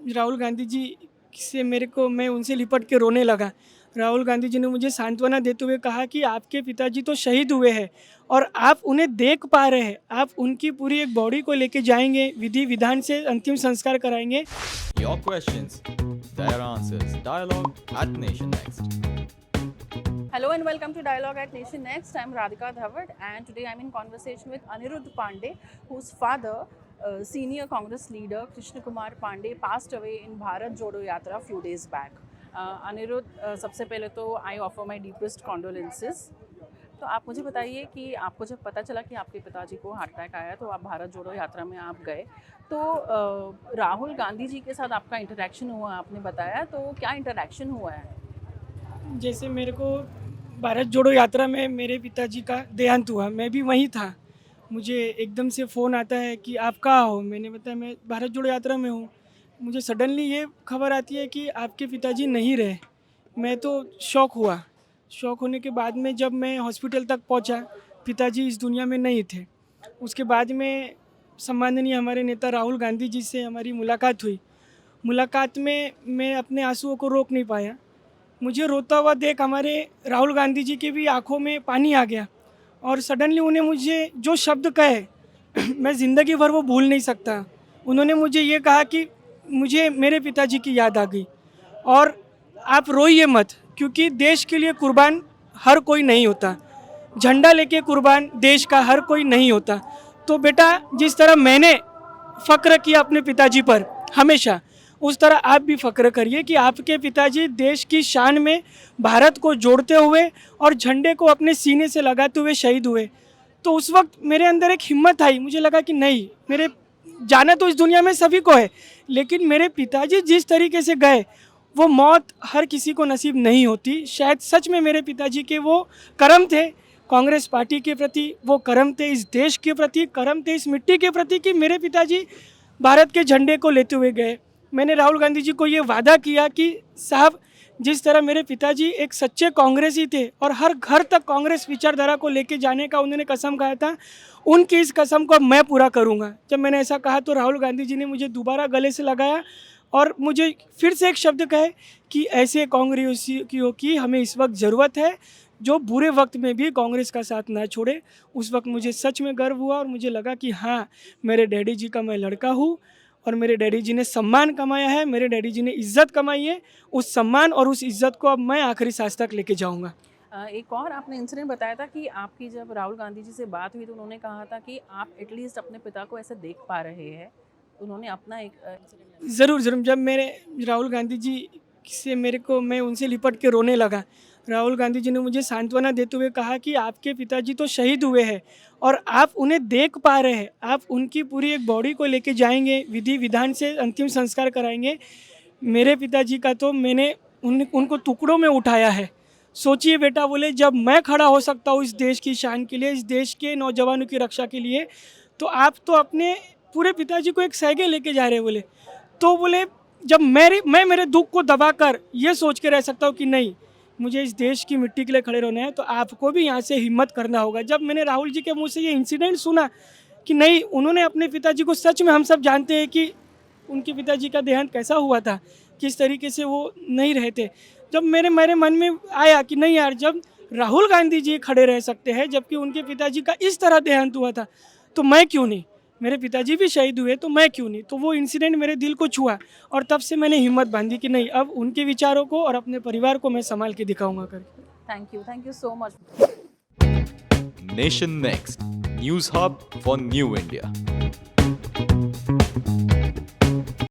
राहुल गांधी जी से मैं उनसे लिपट के रोने लगा। राहुल गांधी जी ने मुझे सांत्वना देते हुए कहा कि आपके पिताजी तो शहीद हुए हैं और आप उन्हें देख पा रहे हैं, आप उनकी पूरी एक बॉडी को लेके जाएंगे, विधि विधान से अंतिम संस्कार कराएंगे। Your questions, their answers. Dialogue at Nation Next. Hello and welcome to Dialogue at Nation Next. I'm Radhika Dhawad and today I'm in conversation with Anirudh Pandey, whose father, senior Congress leader Krishna Kumar Pandey, passed away in Bharat Jodo Yatra a few days back. Anirudh, सबसे पहले तो I offer my deepest condolences. तो आप मुझे बताइए कि आपको जब पता चला कि आपके पिताजी को हार्ट अटैक आया तो आप भारत जोड़ो यात्रा में आप गए, तो राहुल गांधी जी के साथ आपका इंटरेक्शन हुआ, आपने बताया, तो क्या इंटरेक्शन हुआ है? जैसे मेरे को भारत जोड़ो यात्रा में मेरे पिताजी का देहांत हुआ, मैं भी वहीं था। मुझे एकदम से फ़ोन आता है कि आप कहाँ हो? मैंने बताया मैं भारत जोड़ो यात्रा में हूँ। मुझे सडनली ये खबर आती है कि आपके पिताजी नहीं रहे। मैं तो शॉक हुआ। शॉक होने के बाद में जब मैं हॉस्पिटल तक पहुंचा, पिताजी इस दुनिया में नहीं थे। उसके बाद में सम्माननीय हमारे नेता राहुल गांधी जी से हमारी मुलाकात हुई। मुलाकात में मैं अपने आंसुओं को रोक नहीं पाया। मुझे रोता हुआ देख हमारे राहुल गांधी जी के भी आंखों में पानी आ गया और सडनली उन्हें मुझे जो शब्द कहे मैं ज़िंदगी भर वो भूल नहीं सकता। उन्होंने मुझे ये कहा कि मुझे मेरे पिताजी की याद आ गई और आप रोइए मत, क्योंकि देश के लिए कुर्बान हर कोई नहीं होता। झंडा लेके कुर्बान देश का हर कोई नहीं होता। तो बेटा, जिस तरह मैंने फ़क्र किया अपने पिताजी पर हमेशा, उस तरह आप भी फ़क्र करिए कि आपके पिताजी देश की शान में भारत को जोड़ते हुए और झंडे को अपने सीने से लगाते हुए शहीद हुए। तो उस वक्त मेरे अंदर एक हिम्मत आई। मुझे लगा कि नहीं, मेरे जाना तो इस दुनिया में सभी को है, लेकिन मेरे पिताजी जिस तरीके से गए, वो मौत हर किसी को नसीब नहीं होती। शायद सच में मेरे पिताजी के वो कर्म थे, कांग्रेस पार्टी के प्रति वो कर्म थे, इस देश के प्रति कर्म थे, इस मिट्टी के प्रति, कि मेरे पिताजी भारत के झंडे को लेते हुए गए। मैंने राहुल गांधी जी को ये वादा किया कि साहब, जिस तरह मेरे पिताजी एक सच्चे कांग्रेसी थे और हर घर तक कांग्रेस विचारधारा को लेके जाने का उन्होंने कसम खाया था, उनकी इस कसम को मैं पूरा करूंगा। जब मैंने ऐसा कहा तो राहुल गांधी जी ने मुझे दोबारा गले से लगाया और मुझे फिर से एक शब्द कहे कि ऐसे कांग्रेसियों की हमें इस वक्त ज़रूरत है जो बुरे वक्त में भी कांग्रेस का साथ ना छोड़े। उस वक्त मुझे सच में गर्व हुआ और मुझे लगा कि हाँ, मेरे डैडी जी का मैं लड़का हूँ और मेरे डैडी जी ने सम्मान कमाया है, मेरे डैडी जी ने इज़्ज़त कमाई है। उस सम्मान और उस इज़्ज़त को अब मैं आखिरी सांस तक लेके जाऊँगा। एक और आपने इंसिडेंट बताया था कि आपकी जब राहुल गांधी जी से बात हुई तो उन्होंने कहा था कि आप एटलीस्ट अपने पिता को ऐसे देख पा रहे हैं। उन्होंने अपना एक इंसिडेंट ज़रूर ज़रूर, जब मेरे राहुल गांधी जी से मैं उनसे लिपट के रोने लगा। राहुल गांधी जी ने मुझे सांत्वना देते हुए कहा कि आपके पिताजी तो शहीद हुए हैं और आप उन्हें देख पा रहे हैं, आप उनकी पूरी एक बॉडी को लेके जाएंगे, विधि विधान से अंतिम संस्कार कराएंगे। मेरे पिताजी का तो मैंने उनको टुकड़ों में उठाया है। सोचिए बेटा, बोले, जब मैं खड़ा हो सकता हूँ इस देश की शान के लिए, इस देश के नौजवानों की रक्षा के लिए, तो आप तो अपने पूरे पिताजी को एक सैगे लेके जा रहे हैं। बोले, तो बोले, जब मैं मेरे दुख को दबाकर ये सोच के रह सकता हूँ कि नहीं, मुझे इस देश की मिट्टी के लिए खड़े रहना है, तो आपको भी यहाँ से हिम्मत करना होगा। जब मैंने राहुल जी के मुंह से ये इंसिडेंट सुना कि नहीं, उन्होंने अपने पिताजी को, सच में हम सब जानते हैं कि उनके पिताजी का देहांत कैसा हुआ था, किस तरीके से वो नहीं रहे थे। जब मेरे मन में आया कि नहीं यार, जब राहुल गांधी जी खड़े रह सकते हैं जबकि उनके पिताजी का इस तरह देहांत हुआ था, तो मैं क्यों नहीं? मेरे पिताजी भी शहीद हुए तो मैं क्यों नहीं? तो वो इंसिडेंट मेरे दिल को छुआ और तब से मैंने हिम्मत बांधी कि नहीं, अब उनके विचारों को और अपने परिवार को मैं संभाल के दिखाऊंगा करके। Thank you so much. Nation Next. News Hub for New India.